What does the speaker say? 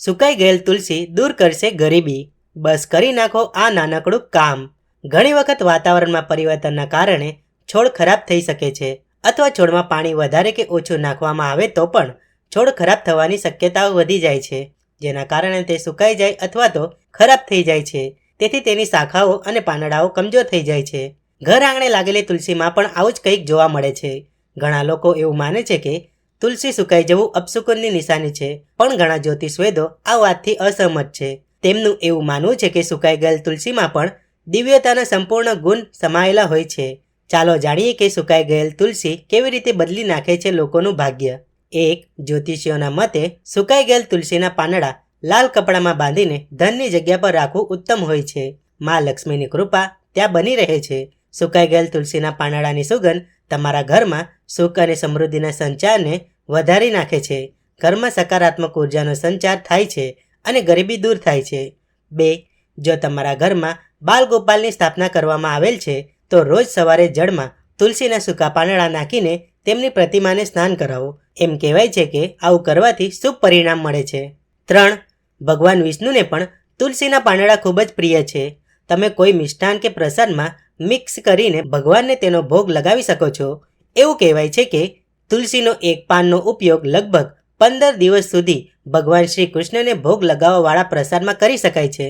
સુકાઈ ગયેલ તુલસી દૂર કરશે ગરીબી. બસ કરી નાખો આ નાનકડું કામ. ઘણી વખત વાતાવરણમાં પરિવર્તનના કારણે છોડ ખરાબ થઈ શકે છે, અથવા છોડમાં પાણી વધારે કે ઓછું નાખવામાં આવે તો પણ છોડ ખરાબ થવાની શક્યતાઓ વધી જાય છે, જેના કારણે તે સુકાઈ જાય અથવા તો ખરાબ થઈ જાય છે. તેથી તેની શાખાઓ અને પાંદડાઓ કમજોર થઈ જાય છે. ઘર આંગણે લાગેલી તુલસીમાં પણ આવું જ કંઈક જોવા મળે છે. ઘણા લોકો એવું માને છે કે તુલસી સુકાઈ જવું અપશુકનની નિશાની છે, પણ ઘણા જ્યોતિષવેદો આ વાતથી અસહમત છે. તેમનું એવું માનવું છે કે સુકાઈ ગયેલ તુલસીમાં પણ દિવ્યતાના સંપૂર્ણ ગુણ સમાયેલા હોય છે. ચાલો જાણીએ કે સુકાઈ ગયેલ તુલસી કેવી રીતે બદલી નાખે છે લોકોનું ભાગ્ય. 1. જ્યોતિષીઓના મતે સુકાઈ ગયેલ તુલસીના પાંદડા લાલ કપડામાં બાંધીને ધનની જગ્યા પર રાખવું ઉત્તમ હોય છે. માં લક્ષ્મીની કૃપા ત્યાં બની રહે છે. સુકાઈ ગયેલ તુલસીના પાંદડાની સુગંધ તમારા ઘરમાં સુખ અને સમૃદ્ધિના સંચારને વધારી નાખે છે. ઘરમાં સકારાત્મક ઉર્જાનો સંચાર થાય છે અને ગરીબી દૂર થાય છે. 2. જો તમારા ઘરમાં બાલગોપાલની સ્થાપના કરવામાં આવેલ છે તો રોજ સવારે જળમાં તુલસીના સૂકા પાંદડા નાખીને તેમની પ્રતિમાને સ્નાન કરાવો. એમ કહેવાય છે કે આવું કરવાથી શુભ પરિણામ મળે છે. 3. ભગવાન વિષ્ણુને પણ તુલસીના પાંદડા ખૂબ જ પ્રિય છે. તમે કોઈ મિષ્ટાન કે પ્રસાદમાં મિક્સ કરીને ભગવાનને તેનો ભોગ લગાવી શકો છો. એવું કહેવાય છે કે તુલસીનો એક પાનનો ઉપયોગ લગભગ 15 દિવસ સુધી ભગવાન શ્રી કૃષ્ણને ભોગ લગાવવાવાળા પ્રસાદમાં કરી શકાય છે.